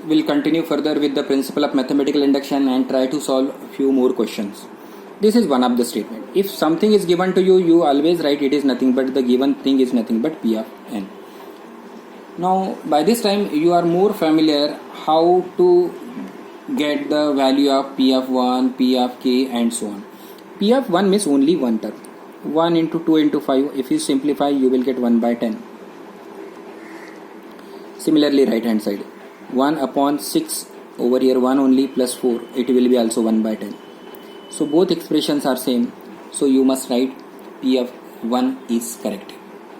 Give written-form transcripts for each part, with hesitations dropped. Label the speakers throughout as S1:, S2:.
S1: we'll continue further with the principle of mathematical induction and try to solve few more questions. This is one of the statement. If something is given to you, you always write it is nothing but the given thing is nothing but P of n. Now by this time you are more familiar how to get the value of P of 1, P of k and so on. P of 1 means only one term. 1 into 2 into 5. If you simplify you will get 1 by 10. Similarly right hand side. 1 upon 6 over here 1 only plus 4. It will be also 1 by 10. So both expressions are same. So you must write P of 1 is correct.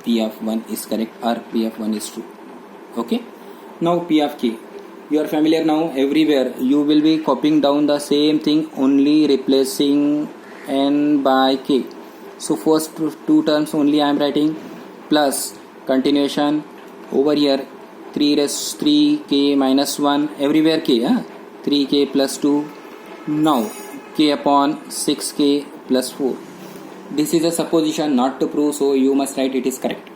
S1: P of 1 is correct or P of 1 is true. Okay. Now P of k. You are familiar now. Everywhere you will be copying down the same thing, only replacing n by k. So first two terms only I am writing plus continuation over here 3k minus 1 everywhere k 3k plus 2. Now k upon 6k plus 4. This is a supposition, not to prove, so you must write it is correct.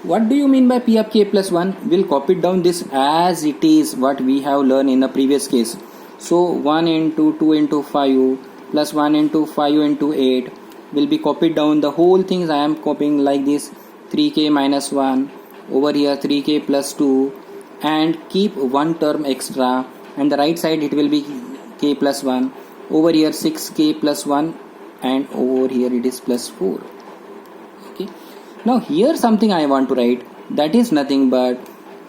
S1: What do you mean by P of k plus 1? We'll copy down this as it is what we have learned in the previous case. So 1 into 2 into 5 plus 1 into 5 into 8 will be copied down. The whole things I am copying like this. 3k minus 1 over here 3k plus 2 and keep one term extra, and the right side it will be k plus 1. Over here 6k plus 1 and over here it is plus 4. Okay. Now here something I want to write, that is nothing but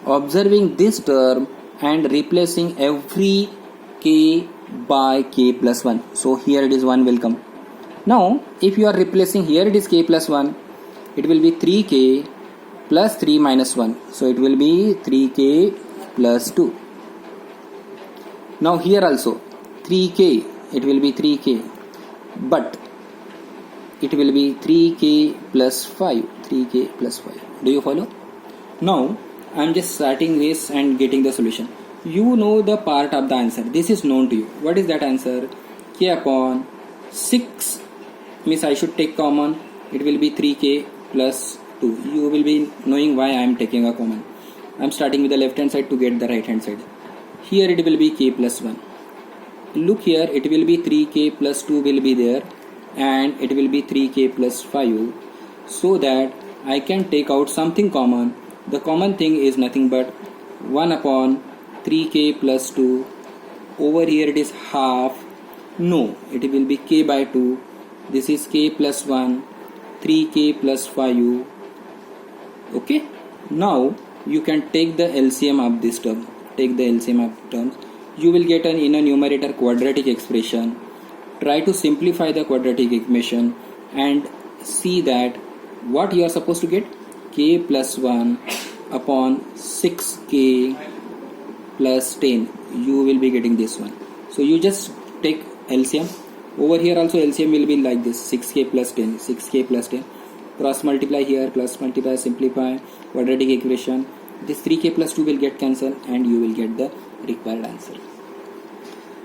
S1: observing this term and replacing every k by k plus 1. So here it is 1 will come. Now if you are replacing, here it is k plus 1, it will be 3k plus 3 minus 1. So it will be 3k plus 2. Now here also 3k, it will be 3k, but it will be 3k plus 5. 3k plus 5. Do you follow? Now I am just starting this and getting the solution. You know the part of the answer. This is known to you. What is that answer? K upon 6 means I should take common. It will be 3k plus 2. You will be knowing why I am taking a common. I am starting with the left hand side to get the right hand side. Here it will be k plus 1. Look here, it will be 3k plus 2 will be there and it will be 3k plus 5, so that I can take out something common. The common thing is nothing but 1 upon 3k plus 2. Over here it is half. No, it will be k by 2. This is k plus 1, 3k plus 5. Okay. Now you can take the LCM of this term. Take the LCM of terms. You will get an in a numerator quadratic expression. Try to simplify the quadratic equation and see that what you are supposed to get, k plus 1 upon 6k plus 10. You will be getting this one. So you just take LCM. Over here also LCM will be like this, 6k plus 10, 6k plus 10. Cross multiply here, plus multiply, simplify, quadratic equation. This 3k plus 2 will get cancelled and you will get the required answer.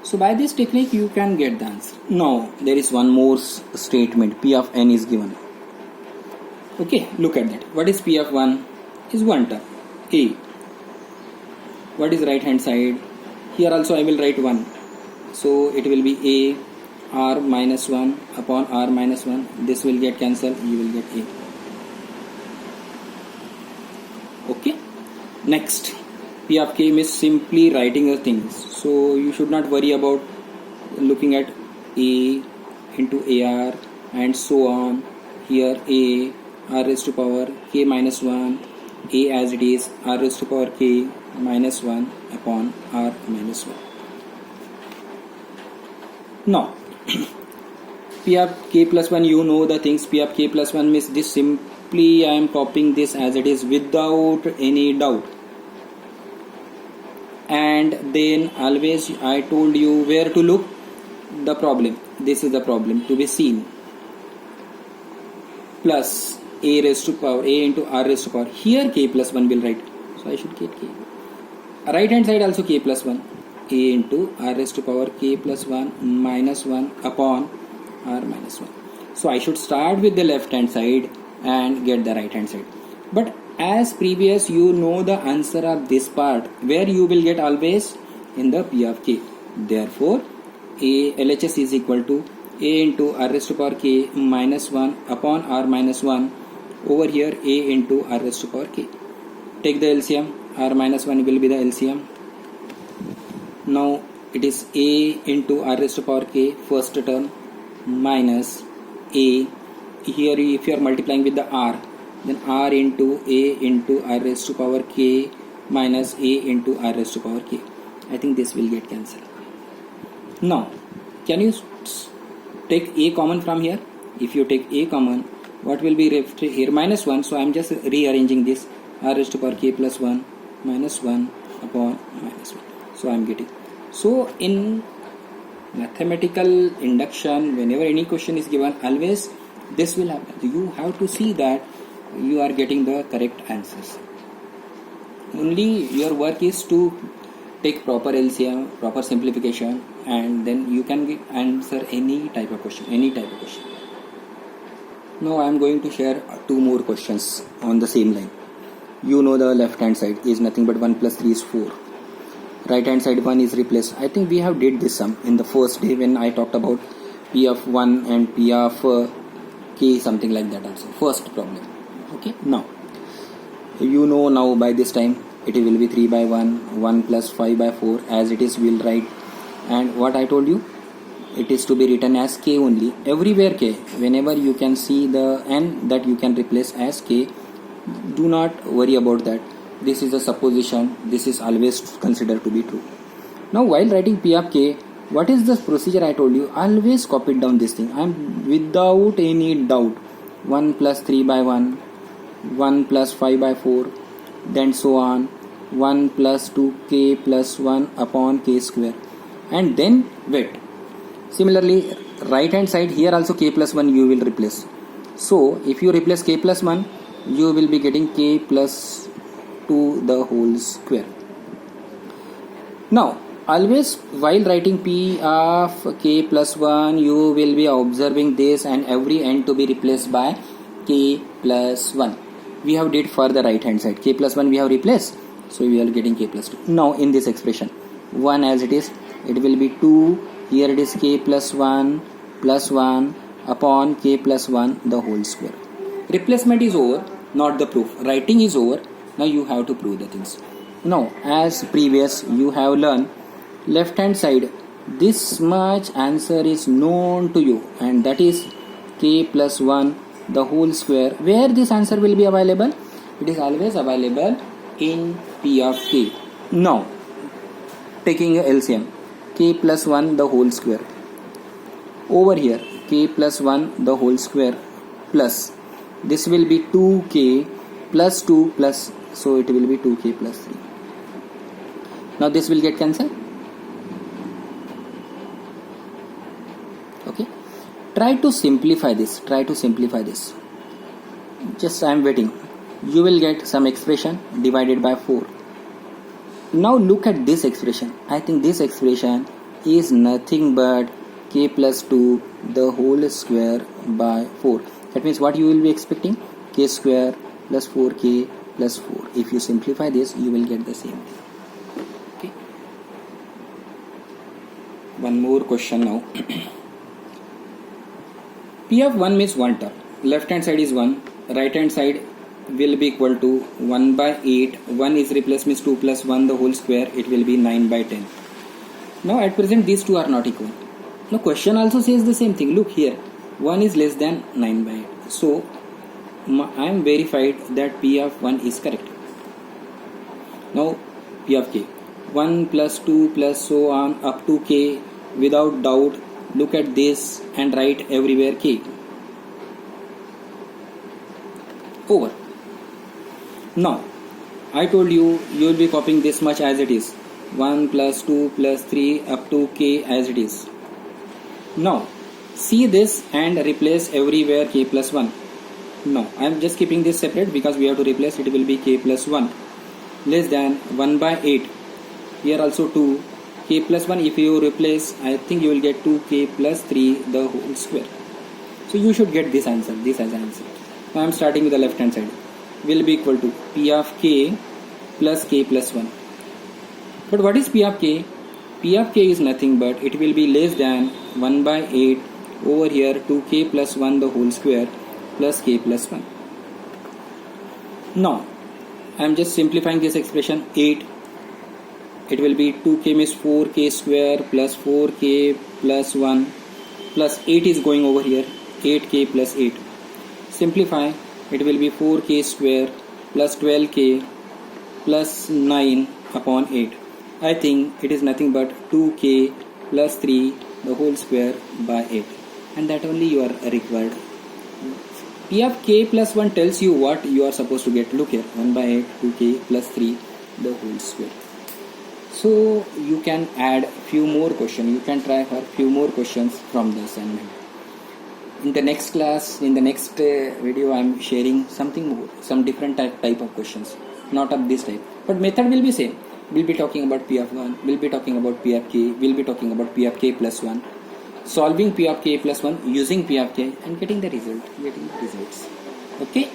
S1: So by this technique you can get the answer. Now there is one more statement. P of n is given. Okay, look at that. What is P of 1? Is one term, A. What is right hand side? Here also I will write 1. So it will be A r minus 1 upon r minus 1. This will get cancelled. You will get A. Okay. Next, P of k is simply writing the things. So you should not worry about looking at A into AR and so on. Here A r raised to power k minus 1, A as it is, r raised to power k minus 1 upon r minus 1. Now P of k plus 1, you know the things. P of k plus 1 means this simply I am copying this as it is without any doubt. And then always I told you where to look. The problem. This is the problem to be seen. Plus a raised to power, a into r raised to power. Here k plus 1 will write. So I should get k. Right hand side also k plus 1. A into r raised to power k plus 1 minus 1 upon r minus 1. So I should start with the left hand side and get the right hand side. But as previous, you know the answer of this part, where you will get always in the P of k. Therefore, LHS is equal to A into r raised to power k minus 1 upon r minus 1 over here A into r raised to power k. Take the LCM, r minus 1 will be the LCM. Now it is A into r raised to power k first term minus A. Here if you are multiplying with the r, then r into A into r raised to power k minus A into r raised to power k. I think this will get cancelled. Now, can you take A common from here? If you take A common, what will be left here? Minus 1. So I am just rearranging this. R raised to power k plus 1 minus 1 upon minus 1. So I am getting. So in mathematical induction, whenever any question is given, always this will happen. You have to see that you are getting the correct answers. Only your work is to take proper LCM, proper simplification, and then you can answer any type of question, Now I am going to share 2 more questions on the same line. You know the left hand side is nothing but 1 plus 3 is 4. Right hand side 1 is replaced. I think we have did this sum in the first day when I talked about P of 1 and P of k, something like that also. First problem. Okay. Now, you know now by this time it will be 3 by 1, 1 plus 5 by 4 as it is we will write. And what I told you, it is to be written as k only. Everywhere k, whenever you can see the n that you can replace as k, do not worry about that. This is a supposition. This is always considered to be true. Now while writing P of k, what is the procedure I told you? Always copy down this thing. I am without any doubt. 1 plus 3 by 1, 1 plus 5 by 4, then so on, 1 plus 2k plus 1 upon k square, and then wait. Similarly, right hand side here also k plus 1 you will replace. So if you replace k plus 1, you will be getting k plus 2 the whole square. Now always while writing P of k plus 1, you will be observing this and every n to be replaced by k plus 1. We have did for the right hand side. K plus 1 we have replaced. So we are getting k plus 2. Now in this expression, 1 as it is, it will be 2. Here it is k plus 1 upon k plus 1 the whole square. Replacement is over, not the proof. Writing is over. Now you have to prove the things. Now as previous you have learned, left hand side this much answer is known to you, and that is k plus 1 the whole square. Where this answer will be available? It is always available in P of k. Now taking a LCM, k plus 1 the whole square. Over here k plus 1 the whole square plus this will be 2k plus 2 plus, so it will be 2k plus 3. Now this will get cancelled. Okay. Try to simplify this. Just I am waiting. You will get some expression divided by 4. Now look at this expression. I think this expression is nothing but k plus 2 the whole square by 4. That means what you will be expecting? K square plus 4k plus 4. If you simplify this, you will get the same thing. Okay. One more question now. P of 1 means 1 term. Left hand side is 1. Right hand side will be equal to 1 by 8. 1 is replaced means 2 plus 1 the whole square. It will be 9 by 10. Now at present these two are not equal. Now question also says the same thing. Look here. 1 is less than 9 by 8. So I am verified that P of 1 is correct. Now P of k. 1 plus 2 plus so on up to k without doubt. Look at this and write everywhere k. Over. Now I told you will be copying this much as it is. 1 plus 2 plus 3 up to k as it is. Now see this and replace everywhere k plus 1. No, I am just keeping this separate because we have to replace. It will be k plus 1 less than 1 by 8. Here also 2. K plus 1 if you replace, I think you will get 2k plus 3 the whole square. So you should get this answer, this as answer. Now I am starting with the left hand side. will be equal to P of k plus k plus 1. But what is P of k? P of k is nothing but it will be less than 1 by 8 over here 2k plus 1 the whole square plus k plus 1. Now I am just simplifying this expression. 8, it will be 2k means 4k square plus 4k plus 1 plus 8 is going over here, 8k plus 8. Simplify, it will be 4k square plus 12k plus 9 upon 8. I think it is nothing but 2k plus 3 the whole square by 8, and that only you are required. P of k plus 1 tells you what you are supposed to get. Look here, 1 by 8, 2k plus 3 the whole square. So you can add few more questions. You can try for few more questions from the assignment. In the next class, in the next video, I am sharing something more, some different type of questions, not of this type, but method will be same. We'll be talking about P of 1, we'll be talking about P of k, we'll be talking about P of k plus 1, solving P of k plus 1 using P of k and getting the results. Okay.